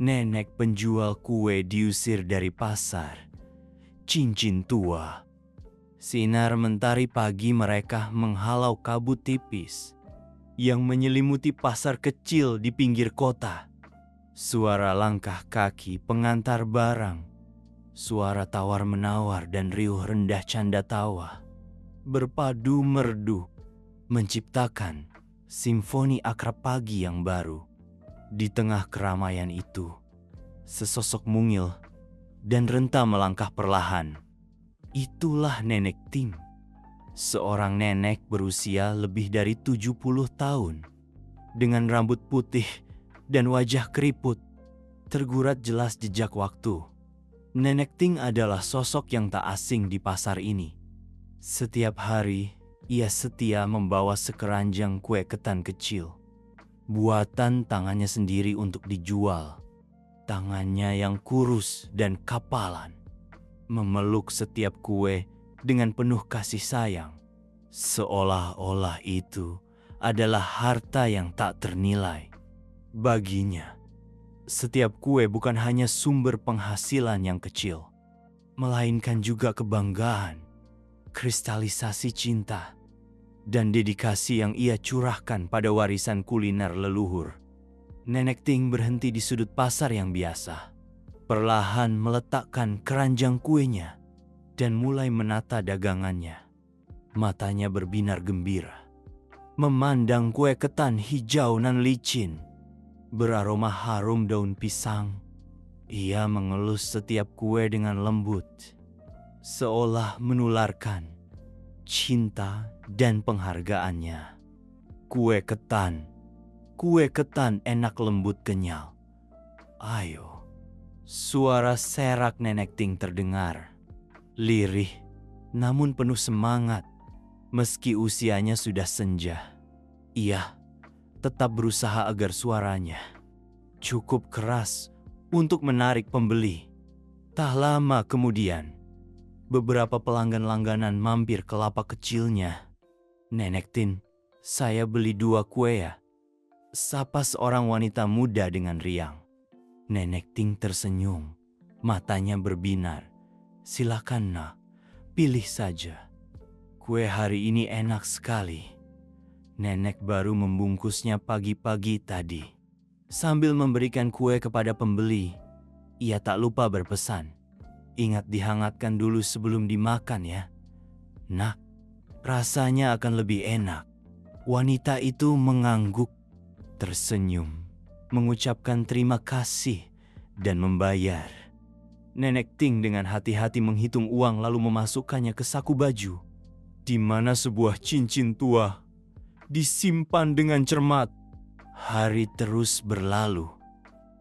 Nenek penjual kue diusir dari pasar. Cincin tua. Sinar mentari pagi mereka menghalau kabut tipis yang menyelimuti pasar kecil di pinggir kota. Suara langkah kaki pengantar barang, suara tawar-menawar dan riuh rendah canda tawa berpadu merdu menciptakan simfoni akrab pagi yang baru. Di tengah keramaian itu, sesosok mungil dan renta melangkah perlahan. Itulah Nenek Ting, seorang nenek berusia lebih dari 70 tahun, dengan rambut putih dan wajah keriput, tergurat jelas jejak waktu. Nenek Ting adalah sosok yang tak asing di pasar ini. Setiap hari, ia setia membawa sekeranjang kue ketan kecil, buatan tangannya sendiri untuk dijual. Tangannya yang kurus dan kapalan, memeluk setiap kue dengan penuh kasih sayang, seolah-olah itu adalah harta yang tak ternilai. Baginya, setiap kue bukan hanya sumber penghasilan yang kecil, melainkan juga kebanggaan, kristalisasi cinta, dan dedikasi yang ia curahkan pada warisan kuliner leluhur. Nenek Ting berhenti di sudut pasar yang biasa, perlahan meletakkan keranjang kuenya dan mulai menata dagangannya. Matanya berbinar gembira, memandang kue ketan hijau nan licin, beraroma harum daun pisang. Ia mengelus setiap kue dengan lembut, seolah menularkan cinta dan penghargaannya. Kue ketan enak lembut kenyal. Ayo, suara serak Nenek Ting terdengar, lirih namun penuh semangat. Meski usianya sudah senja, ia tetap berusaha agar suaranya cukup keras untuk menarik pembeli. Tak lama kemudian, beberapa pelanggan langganan mampir ke lapak kecilnya. "Nenek Tin, saya beli 2 kue ya?" sapa seorang wanita muda dengan riang. Nenek Ting tersenyum, matanya berbinar. "Silakan nak, pilih saja. Kue hari ini enak sekali." Nenek baru membungkusnya pagi-pagi tadi. Sambil memberikan kue kepada pembeli, ia tak lupa berpesan, "Ingat dihangatkan dulu sebelum dimakan ya. Nak, rasanya akan lebih enak." Wanita itu mengangguk, tersenyum, mengucapkan terima kasih dan membayar. Nenek Ting dengan hati-hati menghitung uang lalu memasukkannya ke saku baju, di mana sebuah cincin tua disimpan dengan cermat. Hari terus berlalu.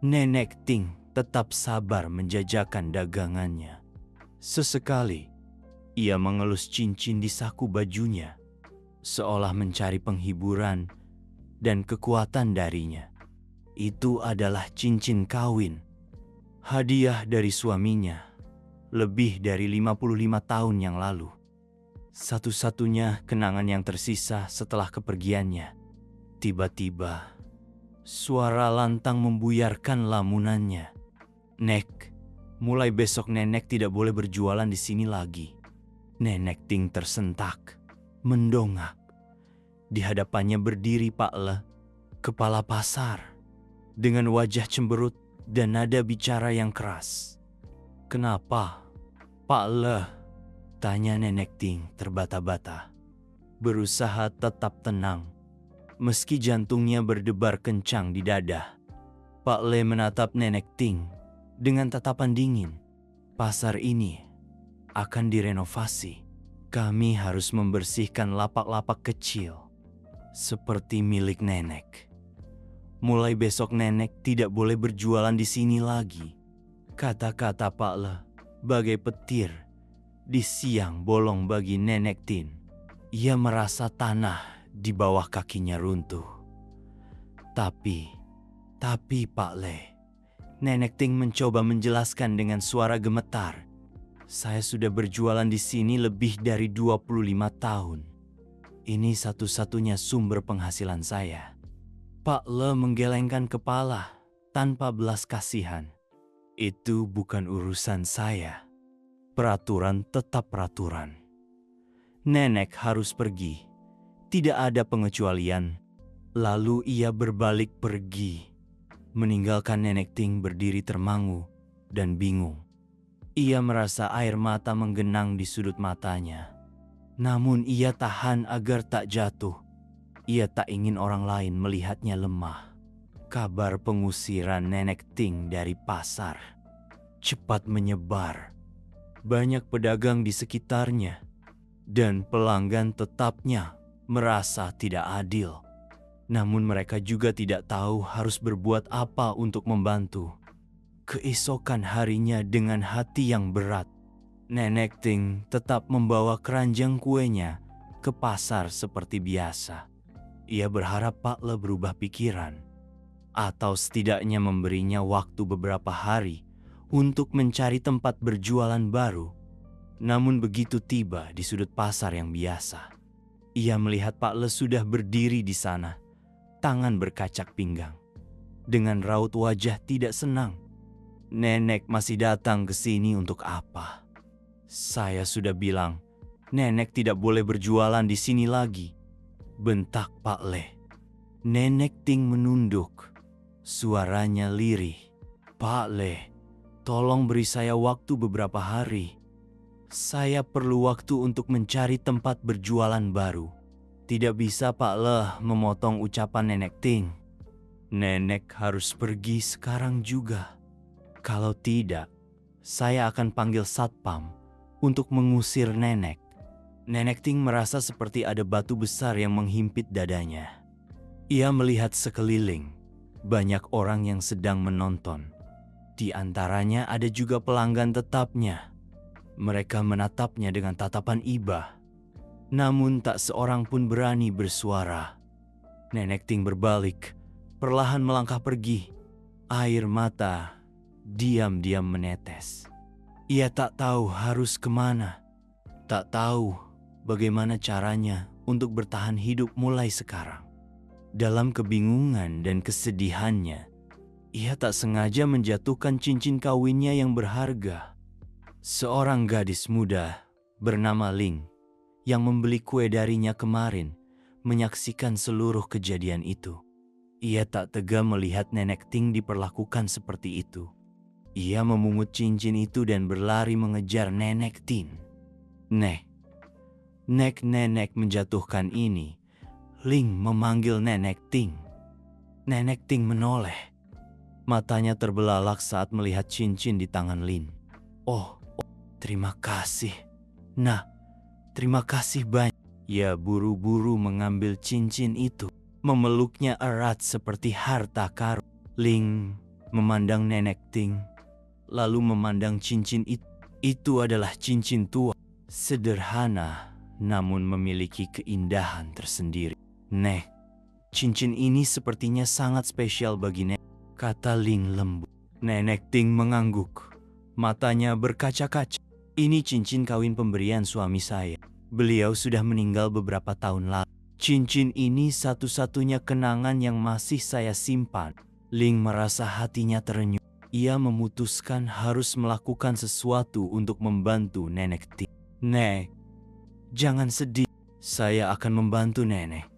Nenek Ting tetap sabar menjajakan dagangannya. Sesekali, ia mengelus cincin di saku bajunya, seolah mencari penghiburan dan kekuatan darinya. Itu adalah cincin kawin, hadiah dari suaminya lebih dari 55 tahun yang lalu. Satu-satunya kenangan yang tersisa setelah kepergiannya. Tiba-tiba, suara lantang membuyarkan lamunannya. "Nek, mulai besok Nenek tidak boleh berjualan di sini lagi." Nenek Ting tersentak, mendongak. Di hadapannya berdiri Pak Le, kepala pasar, dengan wajah cemberut dan nada bicara yang keras. "Kenapa, Pak Le?" tanya Nenek Ting terbata-bata, berusaha tetap tenang, meski jantungnya berdebar kencang di dada. Pak Le menatap Nenek Ting dengan tatapan dingin. "Pasar ini akan direnovasi. Kami harus membersihkan lapak-lapak kecil seperti milik Nenek. Mulai besok Nenek tidak boleh berjualan di sini lagi." Kata-kata Pak Le bagai petir di siang bolong bagi Nenek Tin. Ia merasa tanah di bawah kakinya runtuh. Tapi Pak Le, Nenek Ting mencoba menjelaskan dengan suara gemetar, "Saya sudah berjualan di sini lebih dari 25 tahun. Ini satu-satunya sumber penghasilan saya." Pak Le menggelengkan kepala. tanpa belas kasihan. Itu bukan urusan saya. Peraturan tetap peraturan. Nenek harus pergi. Tidak ada pengecualian. Lalu ia berbalik pergi, meninggalkan Nenek Ting berdiri termangu dan bingung. Ia merasa air mata menggenang di sudut matanya. Namun ia tahan agar tak jatuh. Ia tak ingin orang lain melihatnya lemah. Kabar pengusiran Nenek Ting dari pasar cepat menyebar. Banyak pedagang di sekitarnya dan pelanggan tetapnya merasa tidak adil. Namun mereka juga tidak tahu harus berbuat apa untuk membantu. Keesokan harinya dengan hati yang berat, Nenek Ting tetap membawa keranjang kuenya ke pasar seperti biasa. Ia berharap Pak Le berubah pikiran, atau setidaknya memberinya waktu beberapa hari untuk mencari tempat berjualan baru. Namun begitu tiba di sudut pasar yang biasa, ia melihat Pak Le sudah berdiri di sana, tangan berkacak pinggang, dengan raut wajah tidak senang. Nenek masih datang ke sini untuk apa? Saya sudah bilang, Nenek tidak boleh berjualan di sini lagi, bentak Pak Le. Nenek Ting menunduk, suaranya lirih. Pak Le, tolong beri saya waktu beberapa hari. Saya perlu waktu untuk mencari tempat berjualan baru. Tidak bisa Pak Le memotong ucapan Nenek Ting. Nenek harus pergi sekarang juga. Kalau tidak, saya akan panggil satpam untuk mengusir Nenek. Nenek Ting merasa seperti ada batu besar yang menghimpit dadanya. Ia melihat sekeliling, banyak orang yang sedang menonton. Di antaranya ada juga pelanggan tetapnya. Mereka menatapnya dengan tatapan iba. Namun tak seorang pun berani bersuara. Nenek Ting berbalik, perlahan melangkah pergi. Air mata diam-diam menetes. Ia tak tahu harus kemana. Tak tahu bagaimana caranya untuk bertahan hidup mulai sekarang. Dalam kebingungan dan kesedihannya, ia tak sengaja menjatuhkan cincin kawinnya yang berharga. Seorang gadis muda bernama Ling yang membeli kue darinya kemarin menyaksikan seluruh kejadian itu. Ia tak tega melihat Nenek Ting diperlakukan seperti itu. Ia memungut cincin itu dan berlari mengejar Nenek Ting. Nenek menjatuhkan ini. Ling memanggil Nenek Ting. Nenek Ting menoleh. Matanya terbelalak saat melihat cincin di tangan Lin. Oh, terima kasih. Nah, terima kasih banyak. Ia buru-buru mengambil cincin itu, memeluknya erat seperti harta karun. Ling memandang Nenek Ting, lalu memandang cincin itu. Itu adalah cincin tua, sederhana, namun memiliki keindahan tersendiri. Cincin ini sepertinya sangat spesial bagi Nenek, kata Ling lembut. Nenek Ting mengangguk, matanya berkaca-kaca. Ini cincin kawin pemberian suami saya. Beliau sudah meninggal beberapa tahun lalu. Cincin ini satu-satunya kenangan yang masih saya simpan. Ling merasa hatinya terenyuh. Ia memutuskan harus melakukan sesuatu untuk membantu Nenek Ting. Nek, jangan sedih. Saya akan membantu Nenek,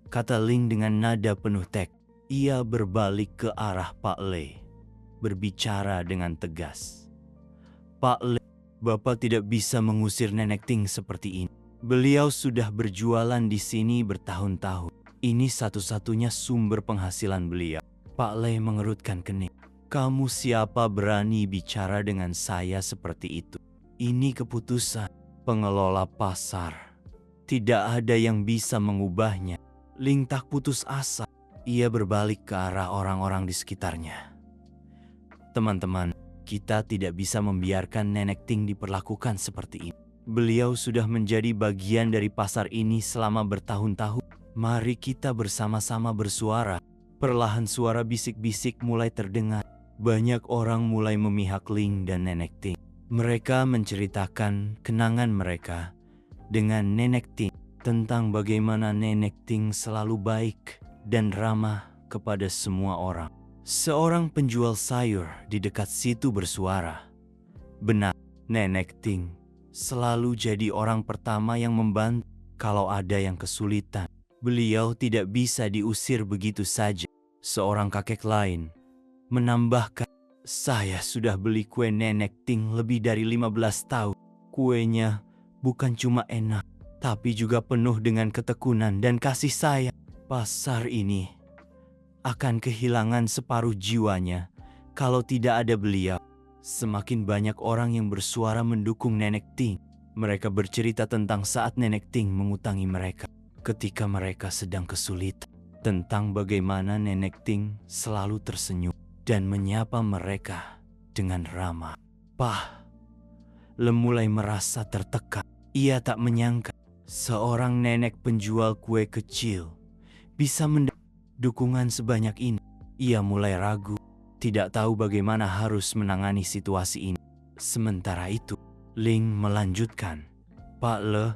kata Ling dengan nada penuh teks. Ia berbalik ke arah Pak Le, berbicara dengan tegas. Pak Le, Bapak tidak bisa mengusir Nenek Ting seperti ini. Beliau sudah berjualan di sini bertahun-tahun. Ini satu-satunya sumber penghasilan beliau. Pak Le mengerutkan kening. Kamu siapa berani bicara dengan saya seperti itu? Ini keputusan pengelola pasar. Tidak ada yang bisa mengubahnya. Ling tak putus asa. Ia berbalik ke arah orang-orang di sekitarnya. Teman-teman, kita tidak bisa membiarkan Nenek Ting diperlakukan seperti ini. Beliau sudah menjadi bagian dari pasar ini selama bertahun-tahun. Mari kita bersama-sama bersuara. Perlahan suara bisik-bisik mulai terdengar. Banyak orang mulai memihak Ling dan Nenek Ting. Mereka menceritakan kenangan mereka dengan Nenek Ting tentang bagaimana Nenek Ting selalu baik dan ramah kepada semua orang. Seorang penjual sayur di dekat situ bersuara. Benar, Nenek Ting selalu jadi orang pertama yang membantu kalau ada yang kesulitan. Beliau tidak bisa diusir begitu saja. Seorang kakek lain menambahkan, saya sudah beli kue Nenek Ting lebih dari 15 tahun. Kuenya bukan cuma enak, tapi juga penuh dengan ketekunan dan kasih sayang. Pasar ini akan kehilangan separuh jiwanya kalau tidak ada beliau. Semakin banyak orang yang bersuara mendukung Nenek Ting. Mereka bercerita tentang saat Nenek Ting mengutangi mereka ketika mereka sedang kesulitan. Tentang bagaimana Nenek Ting selalu tersenyum dan menyapa mereka dengan ramah. Pah, Le mulai merasa tertekan. Ia tak menyangka seorang nenek penjual kue kecil bisa mendapat dukungan sebanyak ini. Ia mulai ragu, tidak tahu bagaimana harus menangani situasi ini. Sementara itu, Ling melanjutkan, Pak Le,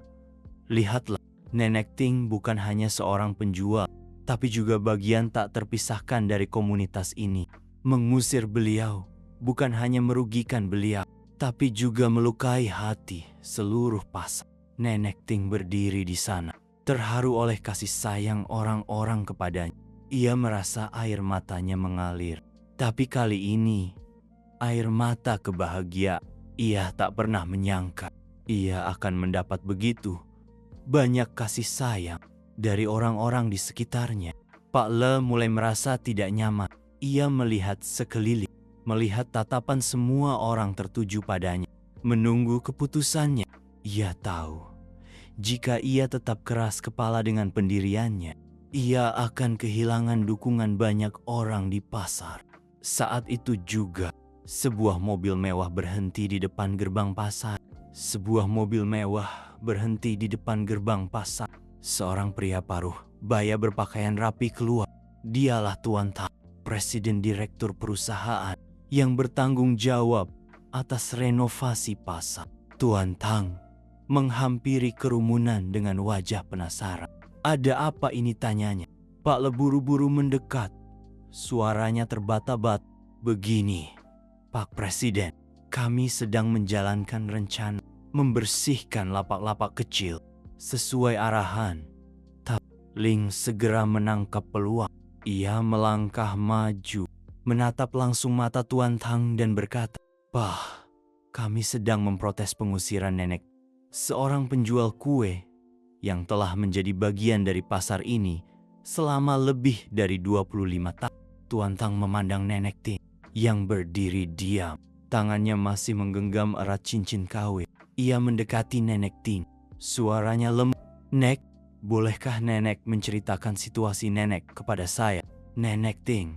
lihatlah, Nenek Ting bukan hanya seorang penjual, tapi juga bagian tak terpisahkan dari komunitas ini. Mengusir beliau bukan hanya merugikan beliau, tapi juga melukai hati seluruh pasar. Nenek Ting berdiri di sana, terharu oleh kasih sayang orang-orang kepadanya. Ia merasa air matanya mengalir. Tapi kali ini, air mata kebahagiaan. Ia tak pernah menyangka ia akan mendapat begitu banyak kasih sayang dari orang-orang di sekitarnya. Pak Le mulai merasa tidak nyaman. Ia melihat sekeliling, melihat tatapan semua orang tertuju padanya, menunggu keputusannya. Ia tahu, jika ia tetap keras kepala dengan pendiriannya, ia akan kehilangan dukungan banyak orang di pasar. Saat itu juga, sebuah mobil mewah berhenti di depan gerbang pasar. Sebuah mobil mewah berhenti di depan gerbang pasar. Seorang pria paruh baya berpakaian rapi keluar. Dialah Tuan Tang, presiden direktur perusahaan yang bertanggung jawab atas renovasi pasar. Tuan Tang menghampiri kerumunan dengan wajah penasaran. Ada apa ini, tanyanya. Pak Le buru-buru mendekat. Suaranya terbata-bata. Begini, Pak Presiden, kami sedang menjalankan rencana membersihkan lapak-lapak kecil sesuai arahan. Tapi Ling segera menangkap peluang. Ia melangkah maju, menatap langsung mata Tuan Tang dan berkata, Pak, kami sedang memprotes pengusiran Nenek, seorang penjual kue yang telah menjadi bagian dari pasar ini selama lebih dari 25 tahun. Tuan Tang memandang Nenek Ting yang berdiri diam. Tangannya masih menggenggam erat cincin kawin. Ia mendekati Nenek Ting. Suaranya lemah. Nek, bolehkah Nenek menceritakan situasi Nenek kepada saya? Nenek Ting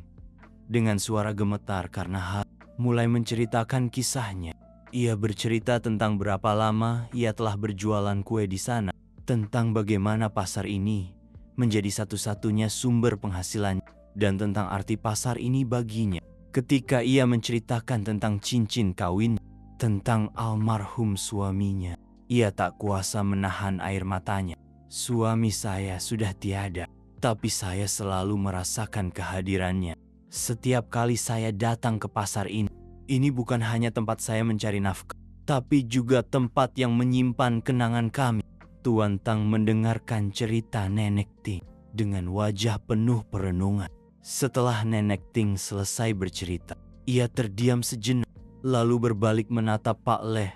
dengan suara gemetar karena mulai menceritakan kisahnya. Ia bercerita tentang berapa lama ia telah berjualan kue di sana, tentang bagaimana pasar ini menjadi satu-satunya sumber penghasilan, dan tentang arti pasar ini baginya. Ketika ia menceritakan tentang cincin kawin, tentang almarhum suaminya, ia tak kuasa menahan air matanya. Suami saya sudah tiada, tapi saya selalu merasakan kehadirannya. Setiap kali saya datang ke pasar ini, ini bukan hanya tempat saya mencari nafkah, tapi juga tempat yang menyimpan kenangan kami. Tuan Tang mendengarkan cerita Nenek Ting dengan wajah penuh perenungan. Setelah Nenek Ting selesai bercerita, ia terdiam sejenak, lalu berbalik menatap Pak Le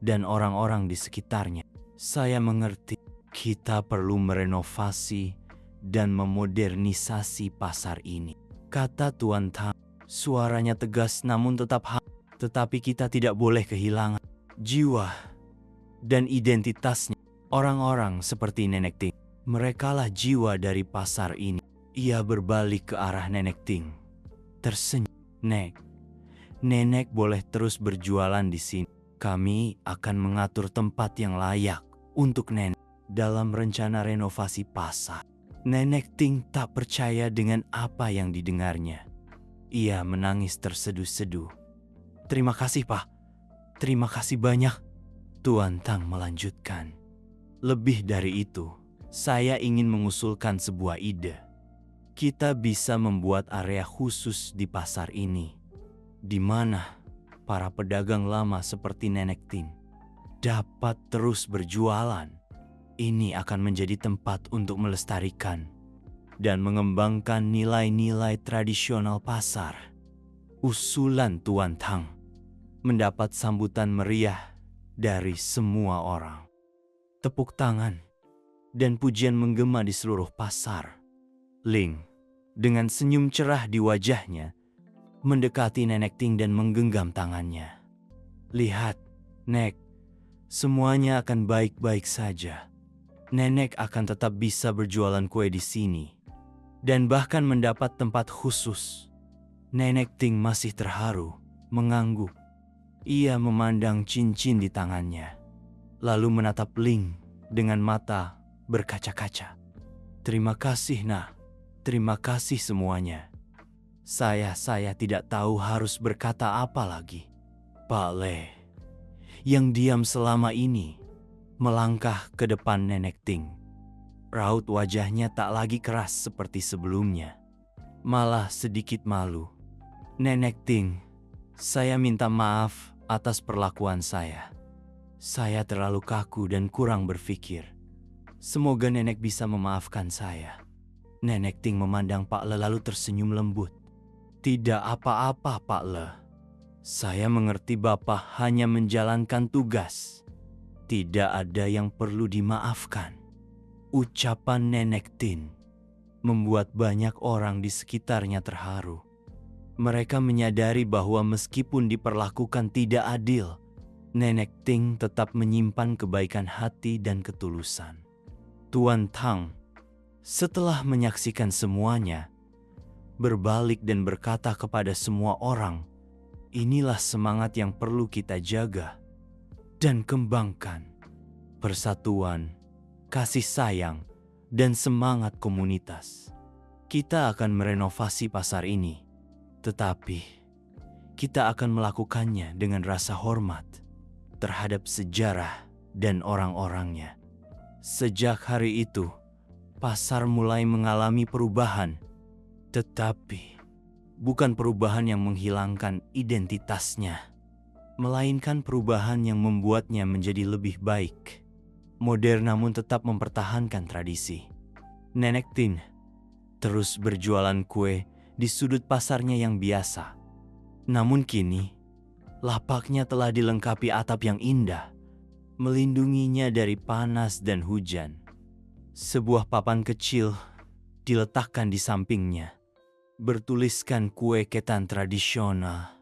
dan orang-orang di sekitarnya. Saya mengerti, kita perlu merenovasi dan memodernisasi pasar ini, kata Tuan Tang. Suaranya tegas namun tetapi kita tidak boleh kehilangan jiwa dan identitasnya. Orang-orang seperti Nenek Ting, merekalah jiwa dari pasar ini. Ia berbalik ke arah Nenek Ting, tersenyum. Nenek boleh terus berjualan di sini. Kami akan mengatur tempat yang layak untuk Nenek dalam rencana renovasi pasar. Nenek Ting tak percaya dengan apa yang didengarnya. Ia menangis terseduh-seduh. Terima kasih, Pak. Terima kasih banyak. Tuan Tang melanjutkan. Lebih dari itu, saya ingin mengusulkan sebuah ide. Kita bisa membuat area khusus di pasar ini, di mana para pedagang lama seperti Nenek Ting dapat terus berjualan. Ini akan menjadi tempat untuk melestarikan dan mengembangkan nilai-nilai tradisional pasar. Usulan Tuan Tang mendapat sambutan meriah dari semua orang. Tepuk tangan dan pujian menggema di seluruh pasar. Ling, dengan senyum cerah di wajahnya, mendekati Nenek Ting dan menggenggam tangannya. Lihat, Nek, semuanya akan baik-baik saja. Nenek akan tetap bisa berjualan kue di sini dan bahkan mendapat tempat khusus. Nenek Ting masih terharu, mengangguk. Ia memandang cincin di tangannya, lalu menatap Ling dengan mata berkaca-kaca. Terima kasih, Nah. Terima kasih semuanya. Saya tidak tahu harus berkata apa lagi. Pak Le, yang diam selama ini, melangkah ke depan Nenek Ting. Raut wajahnya tak lagi keras seperti sebelumnya, malah sedikit malu. Nenek Ting, saya minta maaf atas perlakuan saya. Saya terlalu kaku dan kurang berpikir. Semoga Nenek bisa memaafkan saya. Nenek Ting memandang Pak Le lalu tersenyum lembut. Tidak apa-apa, Pak Le. Saya mengerti Bapak hanya menjalankan tugas. Tidak ada yang perlu dimaafkan. Ucapan Nenek Ting membuat banyak orang di sekitarnya terharu. Mereka menyadari bahwa meskipun diperlakukan tidak adil, Nenek Ting tetap menyimpan kebaikan hati dan ketulusan. Tuan Tang, setelah menyaksikan semuanya, berbalik dan berkata kepada semua orang, inilah semangat yang perlu kita jaga dan kembangkan. Persatuan, kasih sayang, dan semangat komunitas. Kita akan merenovasi pasar ini, tetapi kita akan melakukannya dengan rasa hormat terhadap sejarah dan orang-orangnya. Sejak hari itu, pasar mulai mengalami perubahan, tetapi bukan perubahan yang menghilangkan identitasnya, melainkan perubahan yang membuatnya menjadi lebih baik. Modern namun tetap mempertahankan tradisi. Nenek Ting terus berjualan kue di sudut pasarnya yang biasa. Namun kini, lapaknya telah dilengkapi atap yang indah, melindunginya dari panas dan hujan. Sebuah papan kecil diletakkan di sampingnya, bertuliskan kue ketan tradisional.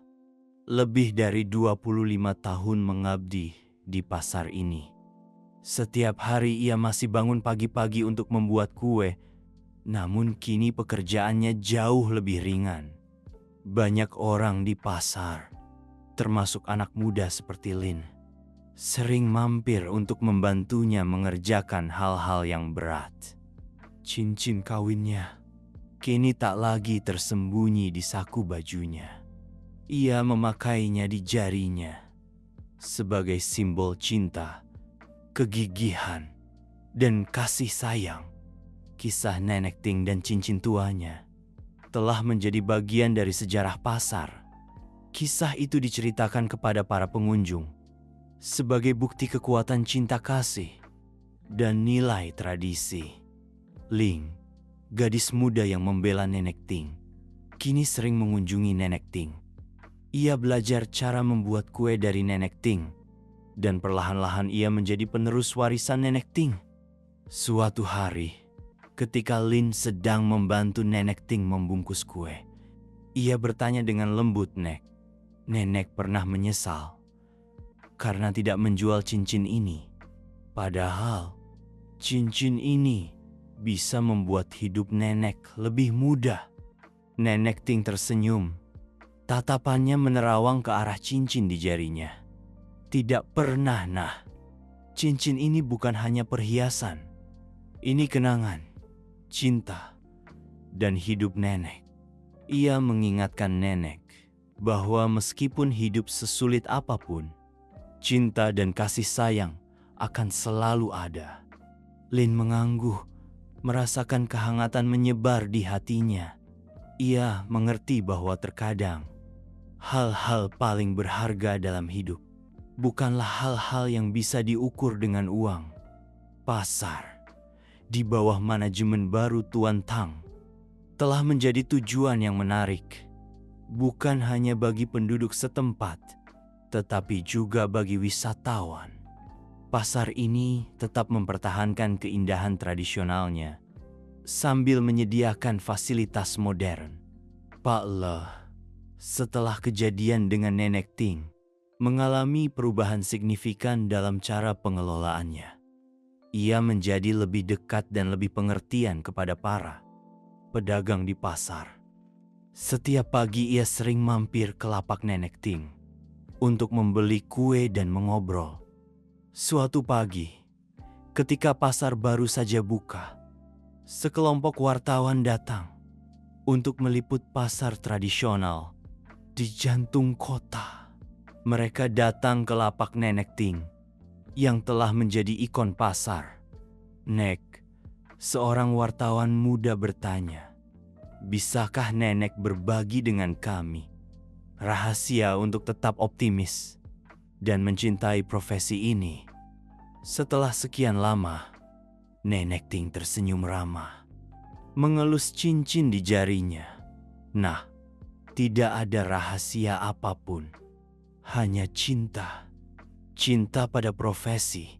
Lebih dari 25 tahun mengabdi di pasar ini. Setiap hari ia masih bangun pagi-pagi untuk membuat kue, namun kini pekerjaannya jauh lebih ringan. Banyak orang di pasar, termasuk anak muda seperti Lin, sering mampir untuk membantunya mengerjakan hal-hal yang berat. Cincin kawinnya kini tak lagi tersembunyi di saku bajunya. Ia memakainya di jarinya sebagai simbol cinta, kegigihan, dan kasih sayang. Kisah Nenek Ting dan cincin tuanya telah menjadi bagian dari sejarah pasar. Kisah itu diceritakan kepada para pengunjung sebagai bukti kekuatan cinta kasih dan nilai tradisi. Ling, gadis muda yang membela Nenek Ting, kini sering mengunjungi Nenek Ting. Ia belajar cara membuat kue dari Nenek Ting, dan perlahan-lahan ia menjadi penerus warisan Nenek Ting. Suatu hari, ketika Lin sedang membantu Nenek Ting membungkus kue, ia bertanya dengan lembut, Nenek pernah menyesal karena tidak menjual cincin ini. Padahal, cincin ini bisa membuat hidup Nenek lebih mudah. Nenek Ting tersenyum. Tatapannya menerawang ke arah cincin di jarinya. Tidak pernah, Nah. Cincin ini bukan hanya perhiasan. Ini kenangan, cinta, dan hidup Nenek. Ia mengingatkan Nenek bahwa meskipun hidup sesulit apapun, cinta dan kasih sayang akan selalu ada. Lin mengangguk, merasakan kehangatan menyebar di hatinya. Ia mengerti bahwa terkadang hal-hal paling berharga dalam hidup bukanlah hal-hal yang bisa diukur dengan uang. Pasar di bawah manajemen baru Tuan Tang telah menjadi tujuan yang menarik, bukan hanya bagi penduduk setempat, tetapi juga bagi wisatawan. Pasar ini tetap mempertahankan keindahan tradisionalnya sambil menyediakan fasilitas modern. Pak Le, setelah kejadian dengan Nenek Ting, mengalami perubahan signifikan dalam cara pengelolaannya. Ia menjadi lebih dekat dan lebih pengertian kepada para pedagang di pasar. Setiap pagi ia sering mampir ke lapak Nenek Ting untuk membeli kue dan mengobrol. Suatu pagi, ketika pasar baru saja buka, sekelompok wartawan datang untuk meliput pasar tradisional di jantung kota. Mereka datang ke lapak Nenek Ting yang telah menjadi ikon pasar. "Nek," seorang wartawan muda bertanya, "bisakah Nenek berbagi dengan kami rahasia untuk tetap optimis dan mencintai profesi ini?" Setelah sekian lama, Nenek Ting tersenyum ramah, mengelus cincin di jarinya. "Nah, tidak ada rahasia apapun, hanya cinta. Cinta pada profesi,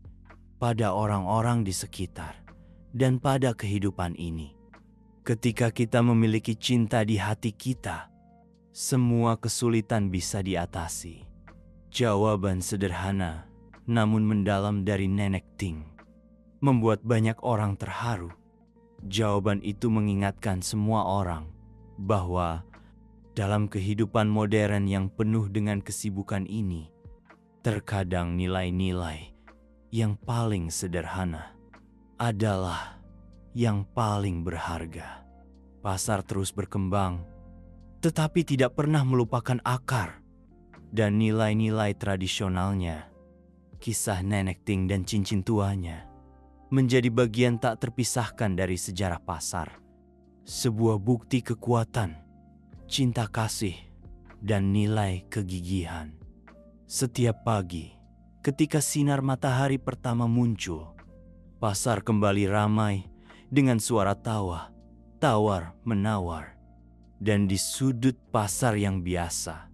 pada orang-orang di sekitar, dan pada kehidupan ini. Ketika kita memiliki cinta di hati kita, semua kesulitan bisa diatasi." Jawaban sederhana namun mendalam dari Nenek Ting membuat banyak orang terharu. Jawaban itu mengingatkan semua orang bahwa dalam kehidupan modern yang penuh dengan kesibukan ini, terkadang nilai-nilai yang paling sederhana adalah yang paling berharga. Pasar terus berkembang, tetapi tidak pernah melupakan akar dan nilai-nilai tradisionalnya. Kisah Nenek Ting dan cincin tuanya menjadi bagian tak terpisahkan dari sejarah pasar. Sebuah bukti kekuatan, cinta kasih, dan nilai kegigihan. Setiap pagi, ketika sinar matahari pertama muncul, pasar kembali ramai dengan suara tawa, tawar-menawar. Dan di sudut pasar yang biasa,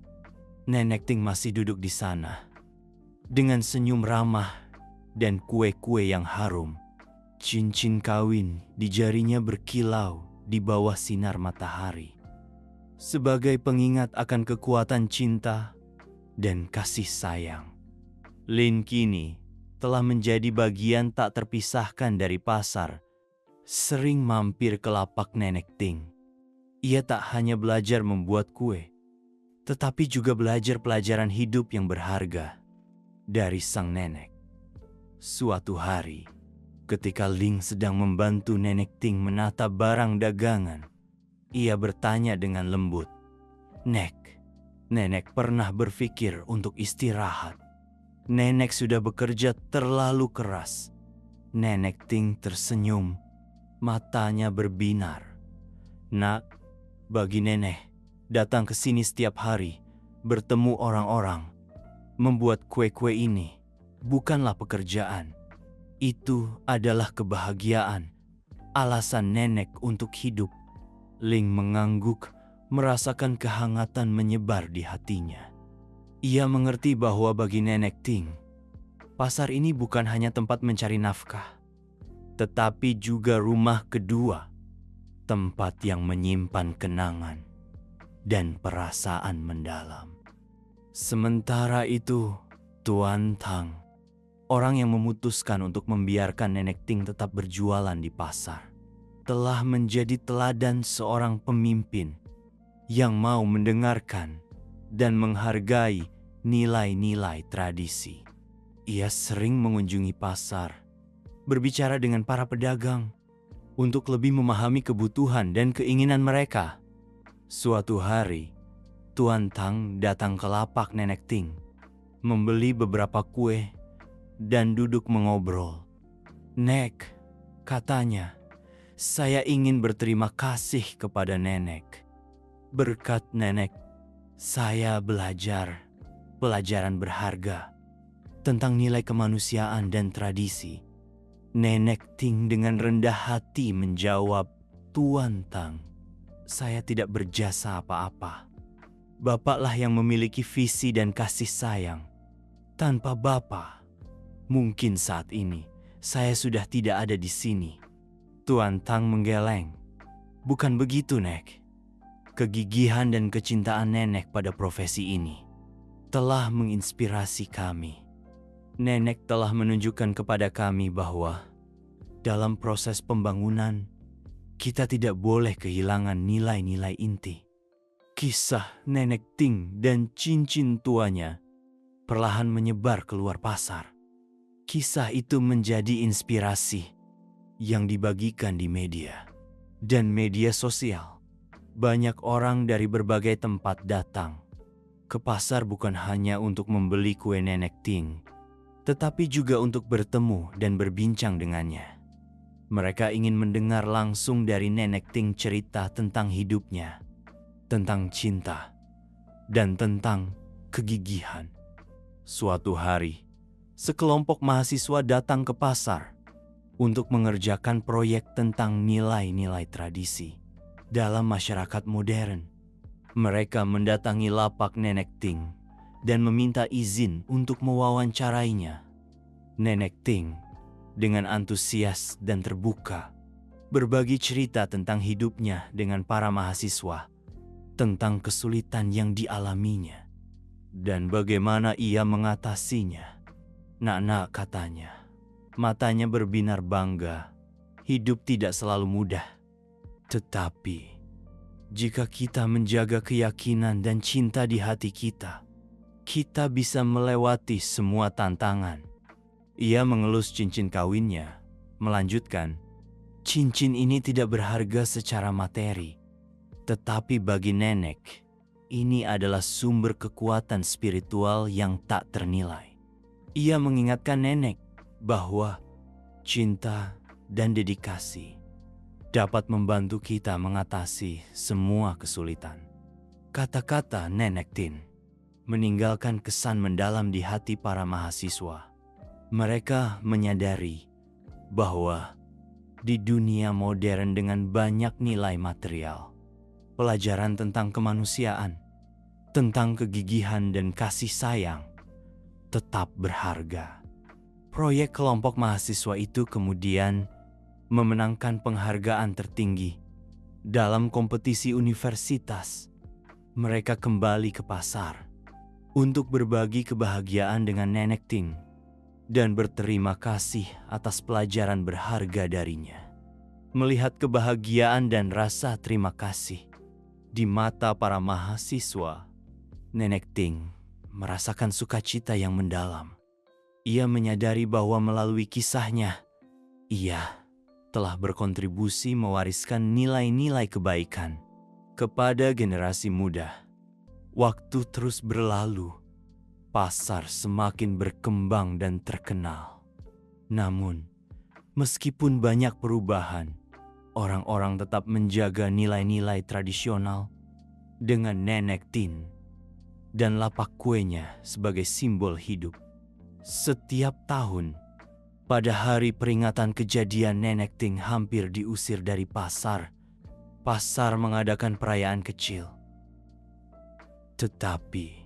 Nenek Ting masih duduk di sana dengan senyum ramah dan kue-kue yang harum. Cincin kawin di jarinya berkilau di bawah sinar matahari, sebagai pengingat akan kekuatan cinta dan kasih sayang. Lin kini telah menjadi bagian tak terpisahkan dari pasar, sering mampir ke lapak Nenek Ting. Ia tak hanya belajar membuat kue, tetapi juga belajar pelajaran hidup yang berharga dari sang nenek. Suatu hari, ketika Ling sedang membantu Nenek Ting menata barang dagangan, ia bertanya dengan lembut, "Nek, Nenek pernah berpikir untuk istirahat? Nenek sudah bekerja terlalu keras." Nenek Ting tersenyum, matanya berbinar. "Nak, bagi Nenek, datang ke sini setiap hari, bertemu orang-orang, membuat kue-kue ini bukanlah pekerjaan. Itu adalah kebahagiaan, alasan Nenek untuk hidup." Ling mengangguk, merasakan kehangatan menyebar di hatinya. Ia mengerti bahwa bagi Nenek Ting, pasar ini bukan hanya tempat mencari nafkah, tetapi juga rumah kedua, tempat yang menyimpan kenangan dan perasaan mendalam. Sementara itu, Tuan Tang, orang yang memutuskan untuk membiarkan Nenek Ting tetap berjualan di pasar, telah menjadi teladan seorang pemimpin yang mau mendengarkan dan menghargai nilai-nilai tradisi. Ia sering mengunjungi pasar, berbicara dengan para pedagang untuk lebih memahami kebutuhan dan keinginan mereka. Suatu hari, Tuan Tang datang ke lapak Nenek Ting, membeli beberapa kue, dan duduk mengobrol. "Nek," katanya, Saya ingin berterima kasih kepada nenek. Berkat nenek, saya belajar pelajaran berharga tentang nilai kemanusiaan dan tradisi. Nenek Ting dengan rendah hati menjawab, "Tuan Tang, saya tidak berjasa apa-apa. Bapaklah yang memiliki visi dan kasih sayang. Tanpa Bapak, mungkin saat ini saya sudah tidak ada di sini." Tuan Tang menggeleng. "Bukan begitu, Nek. Kegigihan dan kecintaan nenek pada profesi ini telah menginspirasi kami. Nenek telah menunjukkan kepada kami bahwa dalam proses pembangunan, kita tidak boleh kehilangan nilai-nilai inti." Kisah Nenek Ting dan cincin tuanya perlahan menyebar keluar pasar. Kisah itu menjadi inspirasi yang dibagikan di media dan media sosial. Banyak orang dari berbagai tempat datang ke pasar bukan hanya untuk membeli kue Nenek Ting, tetapi juga untuk bertemu dan berbincang dengannya. Mereka ingin mendengar langsung dari Nenek Ting cerita tentang hidupnya, tentang cinta, dan tentang kegigihan. Suatu hari, sekelompok mahasiswa datang ke pasar untuk mengerjakan proyek tentang nilai-nilai tradisi dalam masyarakat modern. Mereka mendatangi lapak Nenek Ting dan meminta izin untuk mewawancarainya. Nenek Ting dengan antusias dan terbuka berbagi cerita tentang hidupnya dengan para mahasiswa, tentang kesulitan yang dialaminya dan bagaimana ia mengatasinya. "Nak-nak," katanya, matanya berbinar bangga, "hidup tidak selalu mudah. Tetapi jika kita menjaga keyakinan dan cinta di hati kita, kita bisa melewati semua tantangan." Ia mengelus cincin kawinnya, melanjutkan, "Cincin ini tidak berharga secara materi, tetapi bagi nenek, ini adalah sumber kekuatan spiritual yang tak ternilai." Ia mengingatkan nenek bahwa cinta dan dedikasi dapat membantu kita mengatasi semua kesulitan. Kata-kata Nenek Ting meninggalkan kesan mendalam di hati para mahasiswa. Mereka menyadari bahwa di dunia modern dengan banyak nilai material, pelajaran tentang kemanusiaan, tentang kegigihan dan kasih sayang tetap berharga. Proyek kelompok mahasiswa itu kemudian memenangkan penghargaan tertinggi dalam kompetisi universitas. Mereka kembali ke pasar untuk berbagi kebahagiaan dengan Nenek Ting dan berterima kasih atas pelajaran berharga darinya. Melihat kebahagiaan dan rasa terima kasih di mata para mahasiswa, Nenek Ting merasakan sukacita yang mendalam. Ia menyadari bahwa melalui kisahnya, ia telah berkontribusi mewariskan nilai-nilai kebaikan kepada generasi muda. Waktu terus berlalu, pasar semakin berkembang dan terkenal. Namun, meskipun banyak perubahan, orang-orang tetap menjaga nilai-nilai tradisional dengan Nenek Ting dan lapak kuenya sebagai simbol hidup. Setiap tahun, pada hari peringatan kejadian Nenek Ting hampir diusir dari pasar, pasar mengadakan perayaan kecil. Tetapi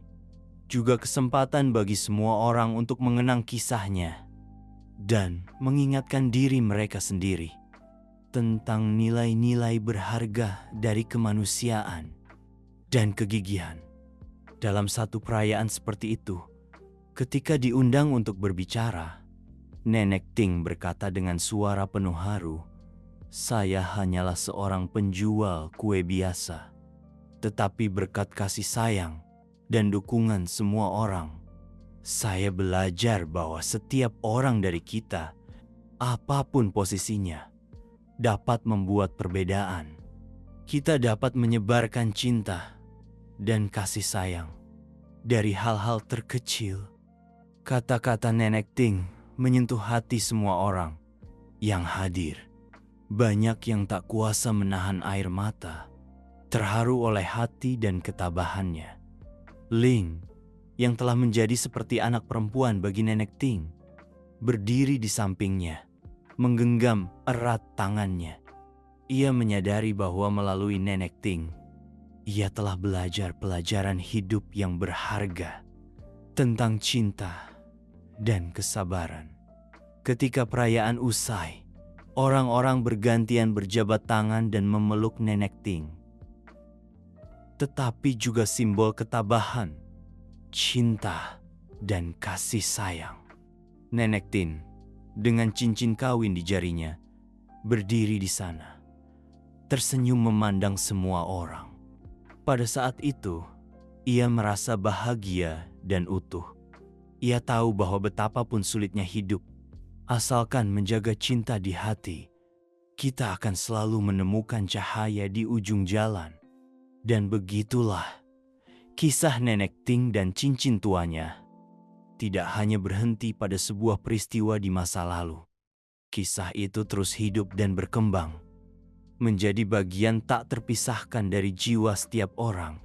juga kesempatan bagi semua orang untuk mengenang kisahnya dan mengingatkan diri mereka sendiri tentang nilai-nilai berharga dari kemanusiaan dan kegigihan. Dalam satu perayaan seperti itu, ketika diundang untuk berbicara, Nenek Ting berkata dengan suara penuh haru, "Saya hanyalah seorang penjual kue biasa, tetapi berkat kasih sayang dan dukungan semua orang, saya belajar bahwa setiap orang dari kita, apapun posisinya, dapat membuat perbedaan. Kita dapat menyebarkan cinta dan kasih sayang dari hal-hal terkecil." Kata-kata Nenek Ting menyentuh hati semua orang yang hadir. Banyak yang tak kuasa menahan air mata, terharu oleh hati dan ketabahannya. Ling, yang telah menjadi seperti anak perempuan bagi Nenek Ting, berdiri di sampingnya, menggenggam erat tangannya. Ia menyadari bahwa melalui Nenek Ting, ia telah belajar pelajaran hidup yang berharga tentang cinta dan kesabaran. Ketika perayaan usai, orang-orang bergantian berjabat tangan dan memeluk Nenek Ting. Tetapi juga simbol ketabahan, cinta, dan kasih sayang. Nenek Tin, dengan cincin kawin di jarinya, berdiri di sana, tersenyum memandang semua orang. Pada saat itu, ia merasa bahagia dan utuh. Ia tahu bahwa betapapun sulitnya hidup, asalkan menjaga cinta di hati, kita akan selalu menemukan cahaya di ujung jalan. Dan begitulah kisah Nenek Ting dan cincin tuanya tidak hanya berhenti pada sebuah peristiwa di masa lalu. Kisah itu terus hidup dan berkembang, menjadi bagian tak terpisahkan dari jiwa setiap orang,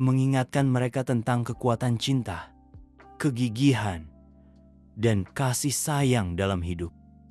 mengingatkan mereka tentang kekuatan cinta, kegigihan, dan kasih sayang dalam hidup.